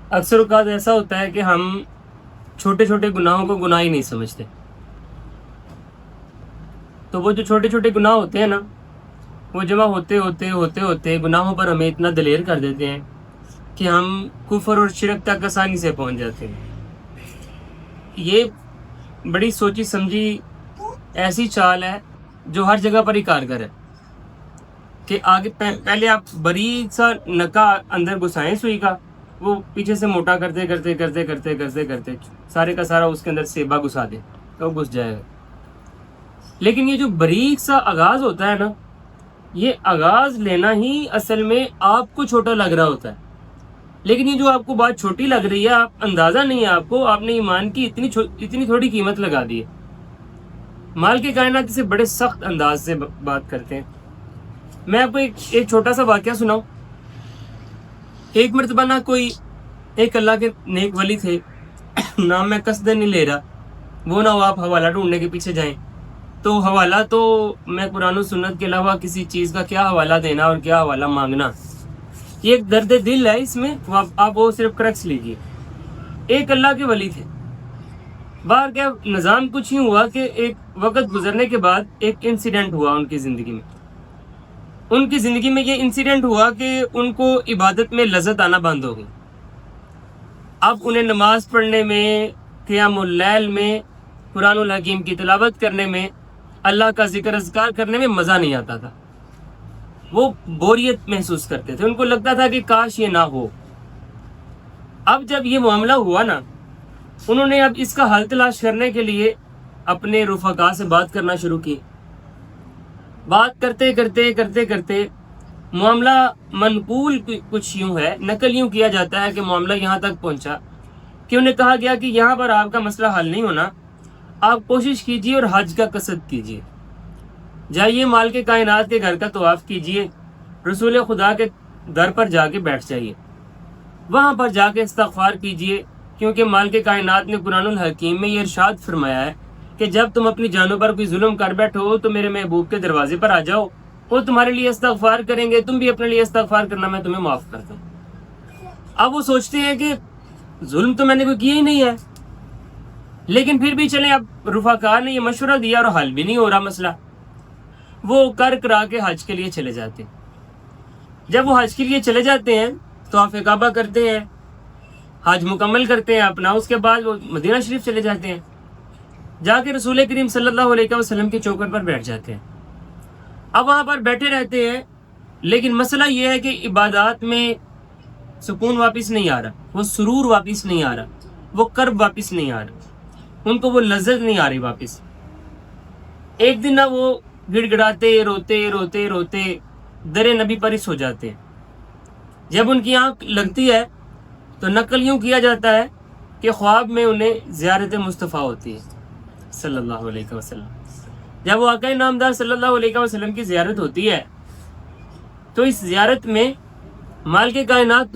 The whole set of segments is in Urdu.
اکثر اوقات ایسا ہوتا ہے کہ ہم چھوٹے چھوٹے گناہوں کو گناہ ہی نہیں سمجھتے. تو وہ جو چھوٹے چھوٹے گناہ ہوتے ہیں نا، وہ جمع ہوتے ہوتے ہوتے ہوتے گناہوں پر ہمیں اتنا دلیر کر دیتے ہیں کہ ہم کفر اور شرک تک آسانی سے پہنچ جاتے ہیں. یہ بڑی سوچی سمجھی ایسی چال ہے جو ہر جگہ پر ہی کارگر ہے کہ آگے پہلے آپ باریک سا نکا اندر گھسائیں سوئی کا، وہ پیچھے سے موٹا کرتے کرتے کرتے کرتے کرتے کرتے سارے کا سارا اس کے اندر سیبا گھسا دے تو وہ گھس جائے گا. لیکن یہ جو باریک سا آغاز ہوتا ہے نا، یہ آغاز لینا ہی اصل میں آپ کو چھوٹا لگ رہا ہوتا ہے. لیکن یہ جو آپ کو بات چھوٹی لگ رہی ہے، آپ اندازہ نہیں ہے آپ نے ایمان کی اتنی تھوڑی قیمت لگا دی ہے. مال کے کائنات سے بڑے سخت انداز سے بات کرتے ہیں. میں آپ کو ایک چھوٹا سا واقعہ سناؤں. ایک مرتبہ نا کوئی ایک اللہ کے نیک ولی تھے، نام میں قصدن نہیں لے رہا، وہ نہ ہو آپ حوالہ ڈھونڈنے کے پیچھے جائیں. تو حوالہ تو میں قرآن و سنت کے علاوہ کسی چیز کا کیا حوالہ دینا اور کیا حوالہ مانگنا، یہ ایک درد دل ہے اس میں، آپ وہ صرف کرکس لیجیے. ایک اللہ کے ولی تھے. باہر کیا نظام کچھ ہی ہوا کہ ایک وقت گزرنے کے بعد ایک انسیڈنٹ ہوا ان کی زندگی میں. ان کی زندگی میں یہ انسیڈنٹ ہوا کہ ان کو عبادت میں لذت آنا بند ہو گئی. اب انہیں نماز پڑھنے میں، قیام اللیل میں، قرآن الحکیم کی تلاوت کرنے میں، اللہ کا ذکر اذکار کرنے میں مزہ نہیں آتا تھا. وہ بوریت محسوس کرتے تھے، ان کو لگتا تھا کہ کاش یہ نہ ہو. اب جب یہ معاملہ ہوا نا، انہوں نے اب اس کا حل تلاش کرنے کے لیے اپنے رفقا سے بات کرنا شروع کی. بات کرتے کرتے کرتے کرتے معاملہ منقول کچھ یوں ہے، نقل یوں کیا جاتا ہے کہ معاملہ یہاں تک پہنچا کہ انہیں کہا گیا کہ یہاں پر آپ کا مسئلہ حل نہیں ہونا، آپ کوشش کیجیے اور حج کا قصد کیجیے. جائیے مال کے کائنات کے گھر کا طواف کیجیے، رسول خدا کے در پر جا کے بیٹھ جائیے، وہاں پر جا کے استغفار کیجیے، کیونکہ مال کے کائنات نے قرآن الحکیم میں یہ ارشاد فرمایا ہے کہ جب تم اپنی جانوں پر کوئی ظلم کر بیٹھو تو میرے محبوب کے دروازے پر آ جاؤ، وہ تمہارے لیے استغفار کریں گے، تم بھی اپنے لیے استغفار کرنا، میں تمہیں معاف کرتا ہوں. اب وہ سوچتے ہیں کہ ظلم تو میں نے کوئی کیا ہی نہیں ہے، لیکن پھر بھی چلیں، اب رفقا نے یہ مشورہ دیا اور حل بھی نہیں ہو رہا مسئلہ. وہ کرا کے حج کے لیے چلے جاتے ہیں. جب وہ حج کے لیے چلے جاتے ہیں تو طواف کعبہ کرتے ہیں، حج مکمل کرتے ہیں اپنا، اس کے بعد وہ مدینہ شریف چلے جاتے ہیں، جا کے رسول کریم صلی اللہ علیہ وسلم کے چوکر پر بیٹھ جاتے ہیں. اب وہاں پر بیٹھے رہتے ہیں، لیکن مسئلہ یہ ہے کہ عبادات میں سکون واپس نہیں آ رہا، وہ سرور واپس نہیں آ رہا، وہ کرب واپس نہیں آ رہا، ان کو وہ لذت نہیں آ رہی واپس. ایک دن نہ وہ گڑ گڑاتے روتے روتے روتے در نبی پر ہی سو جاتے ہیں. جب ان کی آنکھ لگتی ہے تو نقل یوں کیا جاتا ہے کہ خواب میں انہیں زیارت مصطفیٰ ہوتی ہے صلی اللہ علیہ وسلم. جب وہ آقا نامدار صلی اللہ علیہ وسلم کی زیارت ہوتی ہے تو اس زیارت میں مال کے کائنات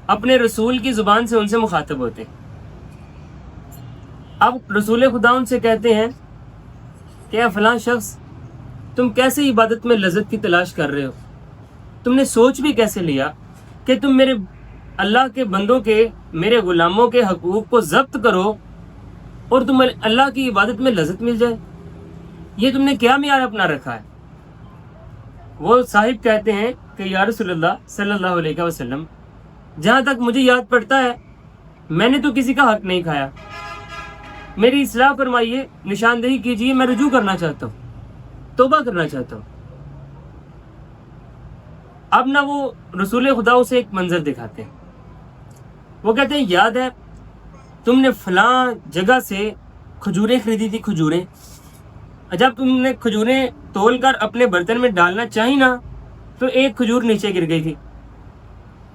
اپنے رسول کی زبان سے ان سے مخاطب ہوتے ہیں. اب رسول خدا ان سے کہتے ہیں کہ اے فلاں شخص، تم کیسے عبادت میں لذت کی تلاش کر رہے ہو؟ تم نے سوچ بھی کیسے لیا کہ تم میرے اللہ کے بندوں کے، میرے غلاموں کے حقوق کو ضبط کرو اور تم اللہ کی عبادت میں لذت مل جائے؟ یہ تم نے کیا معیار اپنا رکھا ہے؟ وہ صاحب کہتے ہیں کہ یا رسول اللہ صلی اللہ علیہ وسلم، جہاں تک مجھے یاد پڑتا ہے میں نے تو کسی کا حق نہیں کھایا، میری اصلاح فرمائیے، نشاندہی کیجیے، میں رجوع کرنا چاہتا ہوں، توبہ کرنا چاہتا ہوں. اب نہ وہ رسول خدا اسے ایک منظر دکھاتے ہیں. وہ کہتے ہیں یاد ہے تم نے فلاں جگہ سے کھجوریں خریدی تھی، کھجوریں، جب تم نے کھجوریں تول کر اپنے برتن میں ڈالنا چاہی نا تو ایک کھجور نیچے گر گئی تھی.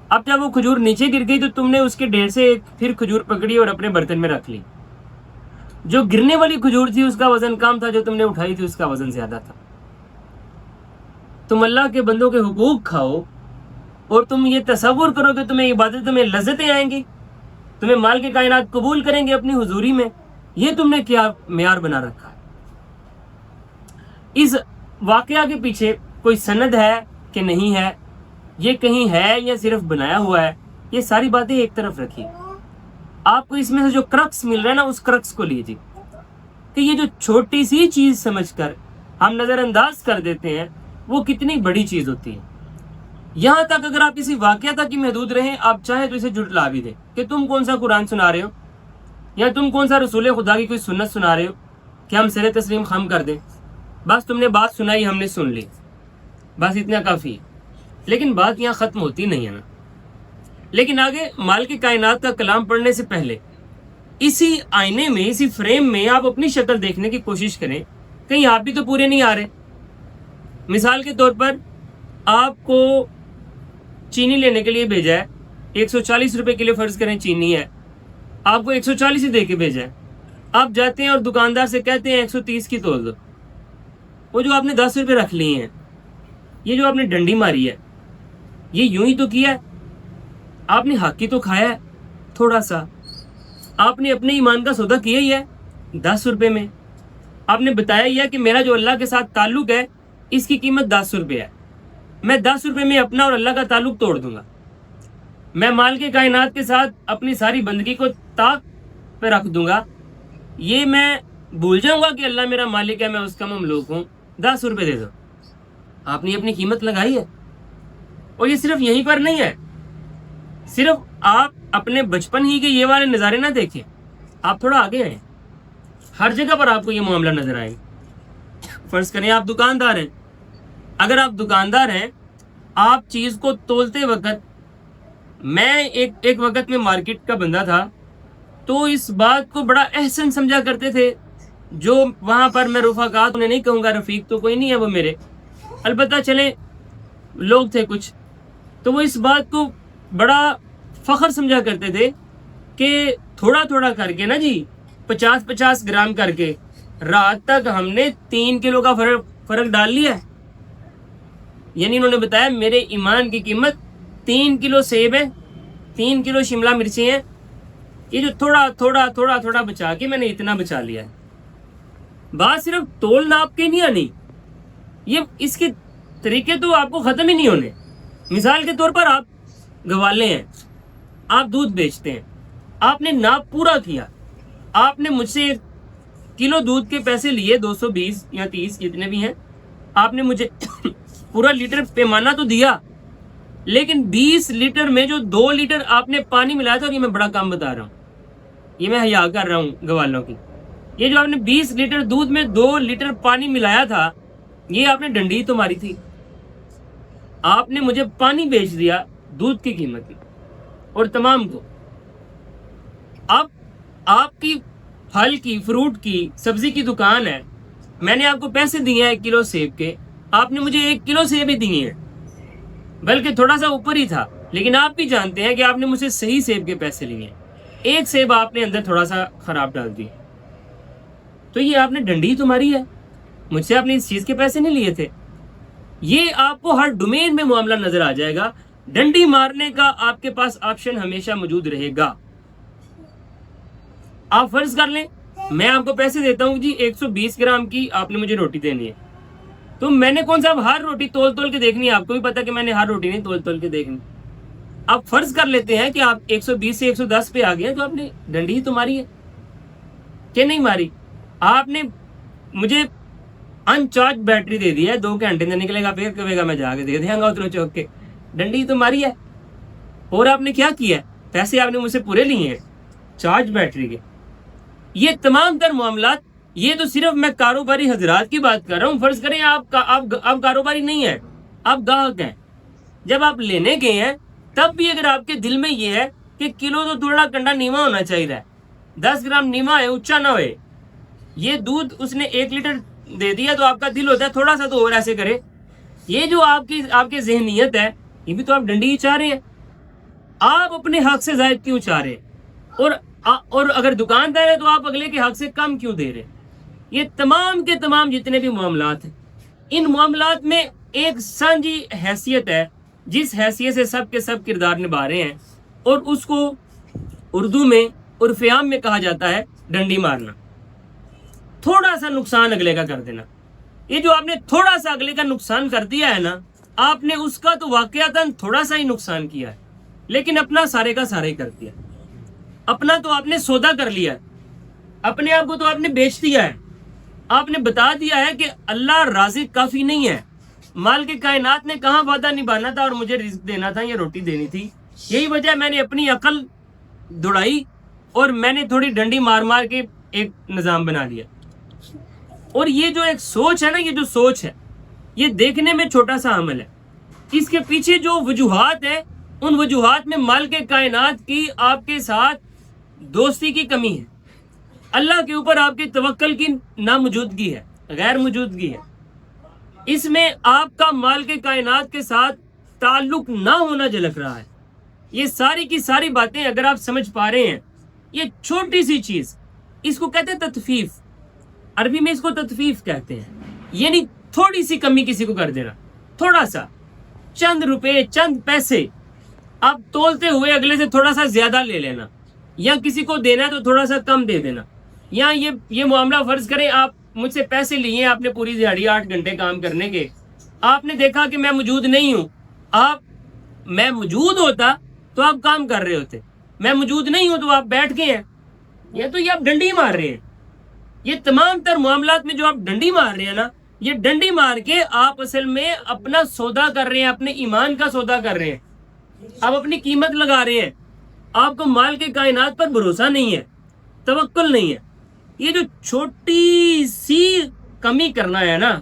اب جب وہ کھجور نیچے گر گئی تو تم نے اس کے ڈھیر سے ایک پھر کھجور پکڑی اور اپنے برتن میں رکھ لی. جو گرنے والی کھجور تھی اس کا وزن کم تھا، جو تم نے اٹھائی تھی اس کا وزن زیادہ تھا. تم اللہ کے بندوں کے حقوق کھاؤ اور تم یہ تصور کرو کہ تمہیں عبادت میں لذتیں آئیں گی، تمہیں مال کے کائنات قبول کریں گے اپنی حضوری میں، یہ تم نے کیا معیار بنا رکھا ہے؟ اس واقعہ کے پیچھے کوئی سند ہے کہ نہیں ہے، یہ کہیں ہے یا صرف بنایا ہوا ہے، یہ ساری باتیں ایک طرف رکھی، آپ کو اس میں سے جو کرکس مل رہا ہے نا اس کرکس کو لیجیے کہ یہ جو چھوٹی سی چیز سمجھ کر ہم نظر انداز کر دیتے ہیں وہ کتنی بڑی چیز ہوتی ہے۔ یہاں تک اگر آپ کسی واقعہ تک ہی محدود رہیں، آپ چاہے تو اسے جھٹلا بھی دیں کہ تم کون سا قرآن سنا رہے ہو یا تم کون سا رسول خدا کی کوئی سنت سنا رہے ہو کہ ہم سر تسلیم خم کر دیں، بس تم نے بات سنائی ہم نے سن لی، بس اتنا کافی ہے۔ لیکن بات یہاں ختم ہوتی نہیں ہے نا۔ لیکن آگے مالک کائنات کا کلام پڑھنے سے پہلے اسی آئینے میں، اسی فریم میں آپ اپنی شکل دیکھنے کی کوشش کریں، کہیں آپ بھی تو پورے نہیں آ رہے۔ مثال کے طور پر آپ کو چینی لینے کے لیے بھیجا ہے، 140 روپے کلو فرض کریں چینی ہے، آپ کو 140 ہی دے کے بھیجا ہے، آپ جاتے ہیں اور دکاندار سے کہتے ہیں 130 کی تول دو، وہ جو آپ نے 10 روپے رکھ لیے ہیں، یہ جو آپ نے ڈنڈی ماری ہے، یہ یوں ہی تو کیا ہے، آپ نے حق ہی تو کھایا ہے تھوڑا سا، آپ نے اپنے ایمان کا سودا کیا ہی ہے 10 روپے میں، آپ نے بتایا ہی ہے کہ میرا جو اللہ کے ساتھ تعلق ہے اس کی قیمت 10 روپے ہے، میں 10 روپے میں اپنا اور اللہ کا تعلق توڑ دوں گا، میں مال کے کائنات کے ساتھ اپنی ساری بندگی کو طاق پہ رکھ دوں گا، یہ میں بھول جاؤں گا کہ اللہ میرا مالک ہے، میں اس کا مملوک ہوں، 10 روپے دے دو۔ آپ نے اپنی قیمت لگائی ہے۔ اور یہ صرف یہیں پر نہیں ہے، صرف آپ اپنے بچپن ہی کے یہ والے نظارے نہ دیکھیں، آپ تھوڑا آگے آئیں، ہر جگہ پر آپ کو یہ معاملہ نظر آئے۔ فرض کریں آپ دکاندار ہیں، اگر آپ دکاندار ہیں، آپ چیز کو تولتے وقت، میں ایک وقت میں مارکیٹ کا بندہ تھا تو اس بات کو بڑا احسن سمجھا کرتے تھے، جو وہاں پر میں رفقات انہیں نہیں کہوں گا، رفیق تو کوئی نہیں ہے وہ میرے، البتہ چلے لوگ تھے کچھ، تو وہ اس بات کو بڑا فخر سمجھا کرتے تھے کہ تھوڑا تھوڑا کر کے نا جی 50-50 گرام کر کے رات تک ہم نے 3 کلو کا فرق ڈال لیا ہے۔ یعنی انہوں نے بتایا میرے ایمان کی قیمت 3 کلو سیب ہے، 3 کلو شملہ مرچیں ہیں، یہ جو تھوڑا تھوڑا تھوڑا تھوڑا بچا کے میں نے اتنا بچا لیا ہے۔ بات صرف تول ناپ کے نہیں آنی، یہ اس کے طریقے تو آپ کو ختم ہی نہیں ہونے۔ مثال کے طور پر آپ گوالے ہیں، آپ دودھ بیچتے ہیں، آپ نے ناپ پورا کیا، آپ نے مجھ سے 1 کلو دودھ کے پیسے لیے 220 یا 30 جتنے بھی ہیں، آپ نے مجھے پورا لیٹر پیمانہ تو دیا، لیکن 20 لیٹر میں جو 2 لیٹر آپ نے پانی ملایا تھا، یہ میں بڑا کام بتا رہا ہوں، یہ میں حیا کر رہا ہوں گوالوں کی، یہ جو آپ نے 20 لیٹر دودھ میں 2 لیٹر پانی ملایا تھا، یہ آپ نے ڈنڈی تو ماری تھی، آپ نے مجھے پانی بیچ دیا دودھ کی قیمت کی اور تمام کو۔ اب آپ کی پھل کی، فروٹ کی، سبزی کی دکان ہے، میں نے آپ کو پیسے دیے ہیں 1 کلو سیب کے، آپ نے مجھے 1 کلو سیب ہی دیے ہیں، بلکہ تھوڑا سا اوپر ہی تھا، لیکن آپ بھی جانتے ہیں کہ آپ نے مجھ سے صحیح سیب کے پیسے لیے ہیں، 1 سیب آپ نے اندر تھوڑا سا خراب ڈال دی، تو یہ آپ نے ڈنڈی تمہاری ہے، مجھ سے آپ نے اس چیز کے پیسے نہیں لیے تھے۔ یہ آپ کو ہر ڈومین میں معاملہ نظر آ جائے گا، ڈنڈی مارنے کا آپ کے پاس آپشن ہمیشہ موجود رہے گا۔ آپ فرض کر لیں میں آپ کو پیسے دیتا ہوں جی 120 گرام کی آپ نے مجھے روٹی دینی ہے، تو میں نے کون سا ہر روٹی تول تول کے دیکھنی ہے، آپ کو بھی پتا کہ میں نے ہر روٹی نہیں تول تول کے دیکھنی۔ آپ فرض کر لیتے ہیں کہ آپ 120 سے 110 پہ آ گئے ہیں، تو آپ نے ڈنڈی ہی تو ماری ہے کہ نہیں ماری؟ آپ نے مجھے انچارج بیٹری دے دی ہے، 2 گھنٹے میں نکلے گا، پھر کہے گا میں جا کے دے دیں گا اترو چوک کے، ڈنڈی تو ماری ہے۔ اور آپ نے کیا کیا ہے؟ پیسے آپ نے مجھ سے پورے لیے ہیں چارج بیٹری کے۔ یہ تمام تر معاملات، یہ تو صرف میں کاروباری حضرات کی بات کر رہا ہوں۔ فرض کریں آپ کاروباری نہیں ہیں، آپ گاہک ہیں، جب آپ لینے گئے ہیں تب بھی اگر آپ کے دل میں یہ ہے کہ کلو تو تھوڑا کنڈا نیما ہونا چاہیے، 10 گرام نیما ہے، اونچا نہ ہوئے، یہ دودھ اس نے 1 لیٹر دے دیا، تو آپ کا دل ہوتا ہے تھوڑا سا تو اور ایسے کرے۔ یہ جو آپ کی ذہنیت ہے، یہ بھی تو آپ ڈنڈی ہی چاہ رہے ہیں، آپ اپنے حق سے زائد کیوں چاہ رہے ہیں؟ اور اگر دکاندار ہے تو آپ اگلے کے حق سے کم کیوں دے رہے ہیں؟ یہ تمام کے تمام جتنے بھی معاملات ہیں، ان معاملات میں ایک سانجھی حیثیت ہے، جس حیثیت سے سب کے سب کردار نبھا رہے ہیں، اور اس کو اردو میں عرف عام میں کہا جاتا ہے ڈنڈی مارنا، تھوڑا سا نقصان اگلے کا کر دینا۔ یہ جو آپ نے تھوڑا سا اگلے کا نقصان کر دیا ہے نا، آپ نے اس کا تو واقعتاً تھوڑا سا ہی نقصان کیا ہے، لیکن اپنا سارے کا سارے کر دیا. اپنا تو آپ نے سودا کر لیا ہے، اپنے آپ کو تو آپ نے بیچ دیا ہے. آپ نے بتا دیا ہے کہ اللہ رازق کافی نہیں ہے. مال کے کائنات نے کہاں وعدہ نبھانا تھا اور مجھے رزق دینا تھا یا روٹی دینی تھی. یہی وجہ میں نے اپنی عقل دوڑائی اور میں نے تھوڑی ڈنڈی مار مار کے ایک نظام بنا لیا. اور یہ جو ایک سوچ ہے نا، یہ جو سوچ ہے، یہ دیکھنے میں چھوٹا سا عمل ہے. اس کے پیچھے جو وجوہات ہیں، ان وجوہات میں مال کے کائنات کی آپ کے ساتھ دوستی کی کمی ہے، اللہ کے اوپر آپ کے توکل کی ناموجودگی ہے، غیر موجودگی ہے. اس میں آپ کا مال کے کائنات کے ساتھ تعلق نہ ہونا جھلک رہا ہے. یہ ساری کی ساری باتیں اگر آپ سمجھ پا رہے ہیں، یہ چھوٹی سی چیز، اس کو کہتے ہیں تطفیف. عربی میں اس کو تطفیف کہتے ہیں. یعنی تھوڑی سی کمی کسی کو کر دینا، تھوڑا سا، چند روپے، چند پیسے آپ تولتے ہوئے اگلے سے تھوڑا سا زیادہ لے لینا، یا کسی کو دینا ہے تو تھوڑا سا کم دے دینا. یا یہ معاملہ فرض کریں آپ مجھ سے پیسے لیے، آپ نے پوری دیہڑی 8 گھنٹے کام کرنے کے، آپ نے دیکھا کہ میں موجود نہیں ہوں. میں موجود ہوتا تو آپ کام کر رہے ہوتے، میں موجود نہیں ہوں تو آپ بیٹھ کے ہیں. یہ آپ ڈنڈی مار رہے ہیں. یہ تمام تر معاملات میں جو آپ ڈنڈی مار رہے ہیں نا، یہ ڈنڈی مار کے آپ اصل میں اپنا سودا کر رہے ہیں، اپنے ایمان کا سودا کر رہے ہیں. آپ اپنی قیمت لگا رہے ہیں. آپ کو مال کے کائنات پر بھروسہ نہیں ہے، توکل نہیں ہے. یہ جو چھوٹی سی کمی کرنا ہے نا،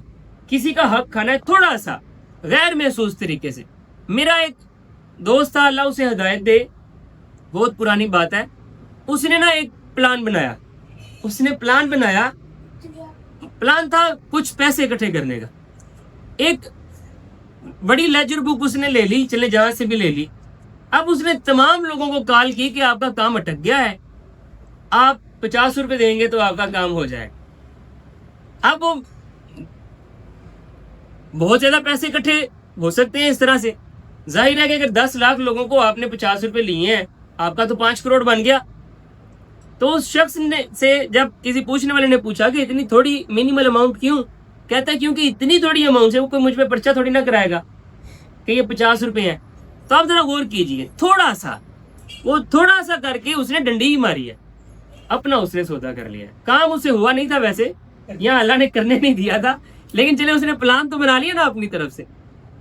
کسی کا حق کھانا ہے تھوڑا سا غیر محسوس طریقے سے. میرا ایک دوست تھا، اللہ اسے ہدایت دے، بہت پرانی بات ہے. اس نے نا ایک پلان بنایا. اس نے پلان تھا کچھ پیسے اکٹھے کرنے کا. ایک بڑی لیجر بک اس نے لے لی، چلے جہاں سے بھی لے لی. اب اس نے تمام لوگوں کو کال کی کہ آپ کا کام اٹک گیا ہے، آپ 50 روپے دیں گے تو آپ کا کام ہو جائے. اب وہ بہت زیادہ پیسے اکٹھے ہو سکتے ہیں اس طرح سے. ظاہر ہے کہ اگر 10 لاکھ لوگوں کو آپ نے 50 روپے لیے ہیں، آپ کا تو 5 کروڑ بن گیا. تو اس شخص نے سے جب کسی پوچھنے والے نے پوچھا کہ اتنی تھوڑی منیمل اماؤنٹ کیوں، کہتا ہے کیونکہ اتنی تھوڑی اماؤنٹ سے وہ کوئی مجھ پہ پرچہ تھوڑی نہ کرائے گا کہ یہ 50 روپے ہیں. تو آپ ذرا غور کیجئے، تھوڑا سا کر کے اس نے ڈنڈی ہی ماری ہے، اپنا اس نے سودا کر لیا. کام اس سے ہوا نہیں تھا، ویسے یہاں اللہ نے کرنے نہیں دیا تھا، لیکن چلے اس نے پلان تو بنا لیا نا اپنی طرف سے.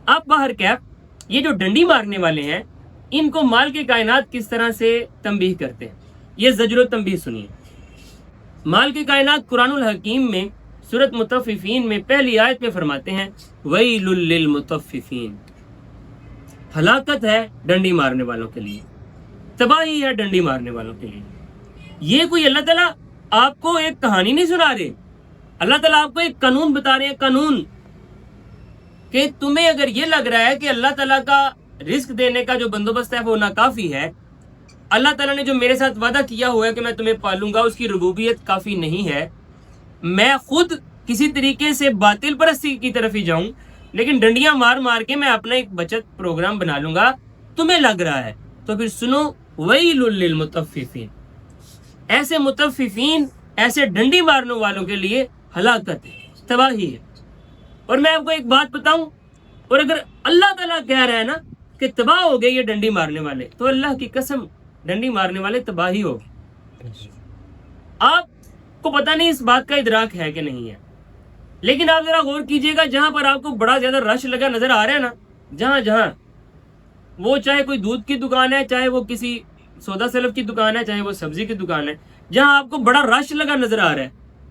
اب باہر کیف یہ جو ڈنڈی مارنے والے ہیں، ان کو مال کے کائنات کس طرح سے تنبیہ کرتے ہیں، یہ زجر و تنبیہ سنیے. مال کے کائنات قرآن الحکیم میں سورۃ مطففین میں پہلی آیت میں فرماتے ہیں ویل للمطففین، ہلاکت ہے ڈنڈی مارنے والوں کے لیے، تباہی ہے ڈنڈی مارنے والوں کے لیے. یہ کوئی اللہ تعالیٰ آپ کو ایک کہانی نہیں سنا رہے، اللہ تعالیٰ آپ کو ایک قانون بتا رہے ہیں. قانون کہ تمہیں اگر یہ لگ رہا ہے کہ اللہ تعالیٰ کا رزق دینے کا جو بندوبست ہے وہ ناکافی ہے، اللہ تعالیٰ نے جو میرے ساتھ وعدہ کیا ہوا ہے کہ میں تمہیں پالوں گا، اس کی ربوبیت کافی نہیں ہے، میں خود کسی طریقے سے باطل پرستی کی طرف ہی جاؤں، لیکن ڈنڈیاں مار مار کے میں اپنا ایک بچت پروگرام بنا لوں گا، تمہیں لگ رہا ہے تو پھر سنو ویل للمطففین. ایسے مطففین، ایسے ڈنڈی مارنے والوں کے لیے ہلاکت ہے، تباہی ہے. اور میں آپ کو ایک بات بتاؤں، اور اگر اللہ تعالیٰ کہہ رہا ہے نا کہ تباہ ہو گئے یہ ڈنڈی مارنے والے، تو اللہ کی قسم ڈنڈی مارنے والے تباہی ہو. آپ کو پتہ نہیں اس بات کا ادراک ہے کہ نہیں ہے، لیکن آپ ذرا غور کیجئے گا، جہاں پر آپ کو بڑا زیادہ رش لگا نظر آ رہا ہے نا، جہاں وہ چاہے کوئی دودھ کی دکان ہے، چاہے وہ کسی سودا سلف کی دکان ہے، چاہے وہ سبزی کی دکان ہے، جہاں آپ کو بڑا رش لگا نظر آ رہا ہے،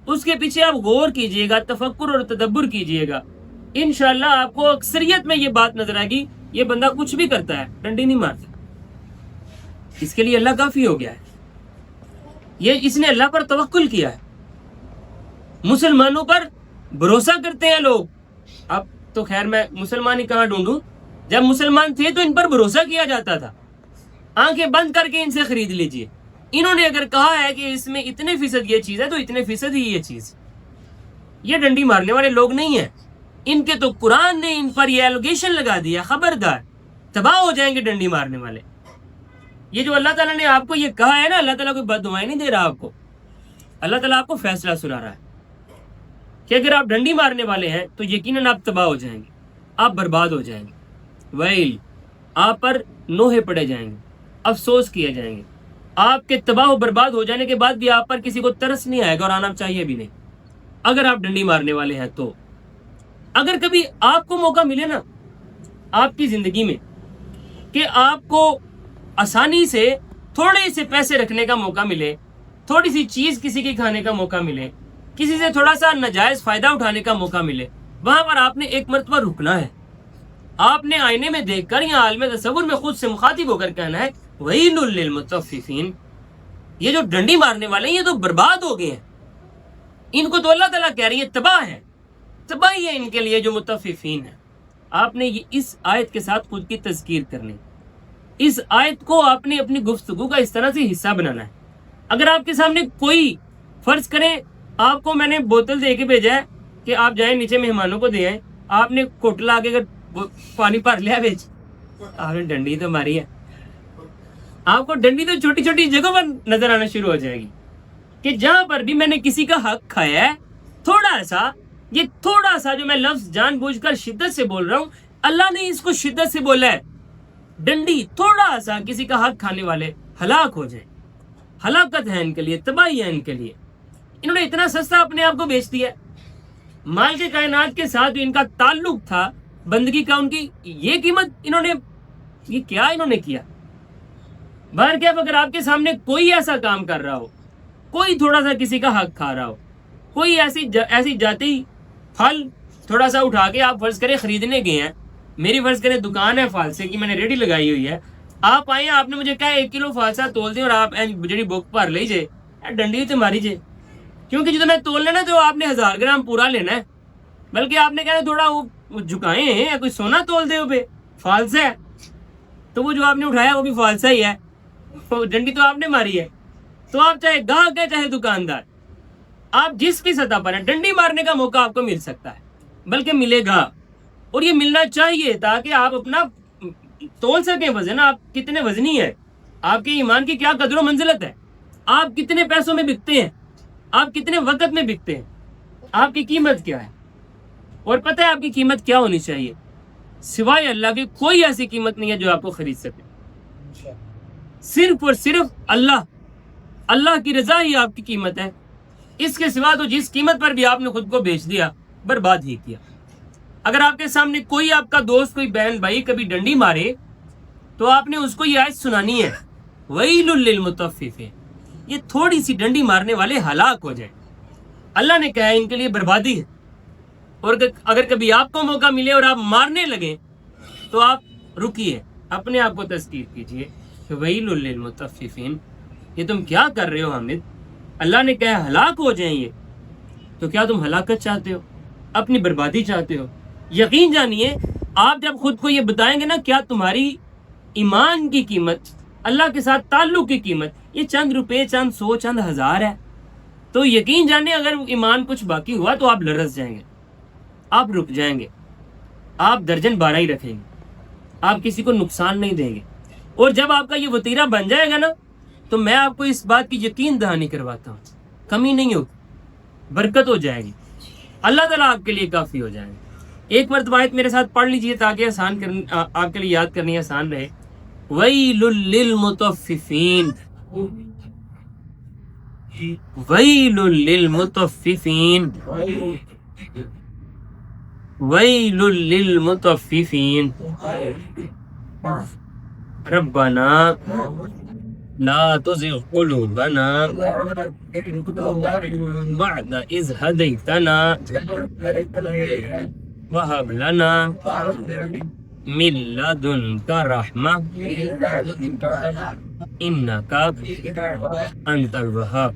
اس کے پیچھے آپ غور کیجئے گا، تفکر اور تدبر کیجئے گا، انشاءاللہ آپ کو اکثریت میں یہ بات نظر آئے گی یہ بندہ کچھ بھی کرتا ہے ڈنڈی نہیں مارتا. اس کے لیے اللہ کافی ہو گیا ہے. اس نے اللہ پر توکل کیا ہے. مسلمانوں پر بھروسہ کرتے ہیں لوگ. اب تو خیر میں مسلمان ہی کہاں ڈھونڈوں، جب مسلمان تھے تو ان پر بھروسہ کیا جاتا تھا، آنکھیں بند کر کے ان سے خرید لیجئے. انہوں نے اگر کہا ہے کہ اس میں اتنے فیصد یہ چیز ہے تو اتنے فیصد ہی یہ چیز. یہ ڈنڈی مارنے والے لوگ نہیں ہیں، ان کے تو قرآن نے ان پر یہ ایلوگیشن لگا دیا، خبردار تباہ ہو جائیں گے ڈنڈی مارنے والے. یہ جو اللہ تعالیٰ نے آپ کو یہ کہا ہے نا، اللہ تعالیٰ کوئی بد دعائیں نہیں دے رہا آپ کو، اللہ تعالیٰ آپ کو فیصلہ سنا رہا ہے کہ اگر آپ ڈنڈی مارنے والے ہیں تو یقیناً آپ تباہ ہو جائیں گے، آپ برباد ہو جائیں گے. ویل، آپ پر نوحے پڑے جائیں گے، افسوس کیے جائیں گے. آپ کے تباہ و برباد ہو جانے کے بعد بھی آپ پر کسی کو ترس نہیں آئے گا اور آنا چاہیے بھی نہیں، اگر آپ ڈنڈی مارنے والے ہیں. تو اگر کبھی آپ کو موقع ملے نا آپ کی زندگی میں کہ آپ کو آسانی سے تھوڑے سے پیسے رکھنے کا موقع ملے، تھوڑی سی چیز کسی کی کھانے کا موقع ملے، کسی سے تھوڑا سا ناجائز فائدہ اٹھانے کا موقع ملے، وہاں پر آپ نے ایک مرتبہ رکنا ہے. آپ نے آئینے میں دیکھ کر یا عالم تصور میں خود سے مخاطب ہو کر کہنا ہے ویل للمطففین، یہ جو ڈنڈی مارنے والے ہیں یہ تو برباد ہو گئے ہیں، ان کو تو اللہ تعالیٰ کہہ رہی ہے تباہ ہے، تباہی ہے ان کے لیے جو مطففین ہیں. آپ نے اس آیت کے ساتھ خود کی تذکیر کرنی، اس آیت کو آپ نے اپنی گفتگو کا اس طرح سے حصہ بنانا ہے. اگر آپ کے سامنے کوئی فرض کریں آپ کو میں نے بوتل دے کے بھیجا ہے کہ آپ جائیں نیچے مہمانوں کو دے آئیں، آپ نے کوٹلا آگے پانی بھر لیا بیچ، آپ نے ڈنڈی تو ماری ہے. آپ کو ڈنڈی تو چھوٹی چھوٹی جگہوں پر نظر آنا شروع ہو جائے گی کہ جہاں پر بھی میں نے کسی کا حق کھایا ہے، تھوڑا سا، یہ تھوڑا سا جو میں لفظ جان بوجھ کر شدت سے بول رہا ہوں، اللہ نے اس کو شدت سے بولا ہے. ڈنڈی تھوڑا سا کسی کا حق کھانے والے ہلاک ہو جائیں، ہلاکت ہے ان کے لیے، تباہی ہے ان کے لیے. انہوں نے اتنا سستا اپنے آپ کو بیچ دیا. مال کے کائنات کے ساتھ ان کا تعلق تھا، بندگی کا، ان کی یہ قیمت انہوں نے، یہ کیا انہوں نے کیا. باہر کیا اگر آپ کے سامنے کوئی ایسا کام کر رہا ہو، کوئی تھوڑا سا کسی کا حق کھا رہا ہو، کوئی ایسی جاتی پھل تھوڑا سا اٹھا کے آپ فرض کریں خریدنے گئے ہیں، میری فرض کریں دکان ہے فالسے کی، میں نے ریڈی لگائی ہوئی ہے، آپ آئے ہیں، آپ نے مجھے کہا 1 کلو فالسا تول دیں اور آپ جڑی بک بھر لیجیے، ڈنڈی تو ماری جے، کیونکہ جب میں تول لینا تو آپ نے 1000 گرام پورا لینا ہے، بلکہ آپ نے کہنا تھوڑا وہ جھکائے ہیں، کوئی سونا تول دے پہ فالسا ہے، تو وہ جو آپ نے اٹھایا وہ بھی فالسا ہی ہے، ڈنڈی تو آپ نے ماری ہے. تو آپ چاہے گاہک ہے چاہے دکاندار، آپ جس کی سطح پر ہیں، ڈنڈی مارنے کا موقع آپ کو مل سکتا ہے، بلکہ ملے گا، اور یہ ملنا چاہیے تاکہ آپ اپنا تول سکیں وزن، آپ کتنے وزنی ہیں، آپ کے ایمان کی کیا قدر و منزلت ہے، آپ کتنے پیسوں میں بکتے ہیں، آپ کتنے وقت میں بکتے ہیں، آپ کی قیمت کیا ہے. اور پتہ ہے آپ کی قیمت کیا ہونی چاہیے؟ سوائے اللہ کی کوئی ایسی قیمت نہیں ہے جو آپ کو خرید سکے. صرف اور صرف اللہ کی رضا ہی آپ کی قیمت ہے. اس کے سوا تو جس قیمت پر بھی آپ نے خود کو بیچ دیا، برباد ہی کیا. اگر آپ کے سامنے کوئی آپ کا دوست، کوئی بہن بھائی کبھی ڈنڈی مارے تو آپ نے اس کو یہ آیت سنانی ہے، ویل للمطففین، یہ تھوڑی سی ڈنڈی مارنے والے ہلاک ہو جائیں، اللہ نے کہا ہے ان کے لیے بربادی ہے. اور اگر کبھی آپ کو موقع ملے اور آپ مارنے لگے تو آپ رکیے، اپنے آپ کو تذکیر کیجئے کہ ویل للمطففین، یہ تم کیا کر رہے ہو حامد؟ اللہ نے کہا ہلاک ہو جائیں یہ، تو کیا تم ہلاکت چاہتے ہو، اپنی بربادی چاہتے ہو؟ یقین جانیے آپ جب خود کو یہ بتائیں گے نا کیا تمہاری ایمان کی قیمت، اللہ کے ساتھ تعلق کی قیمت یہ چند روپے، چند 100، چند 1000 ہے، تو یقین جانیے اگر ایمان کچھ باقی ہوا تو آپ لرز جائیں گے، آپ رک جائیں گے، آپ درجن 12 ہی رکھیں گے، آپ کسی کو نقصان نہیں دیں گے. اور جب آپ کا یہ وتیرہ بن جائے گا نا تو میں آپ کو اس بات کی یقین دہانی کرواتا ہوں، کمی نہیں ہوگی، برکت ہو جائے گی، اللہ تعالیٰ آپ کے لیے کافی ہو جائے گا. ایک مرتبہ آیت میرے ساتھ پڑھ لیجئے تاکہ آپ کے لیے یاد کرنی آسان رہے. ویل للمطففین، ویل للمطففین، ویل للمطففین. ربنا لا تزغ قلوبنا بعد إذ هديتنا وهب لنا من لدنك رحمة إنك أنت الوهاب.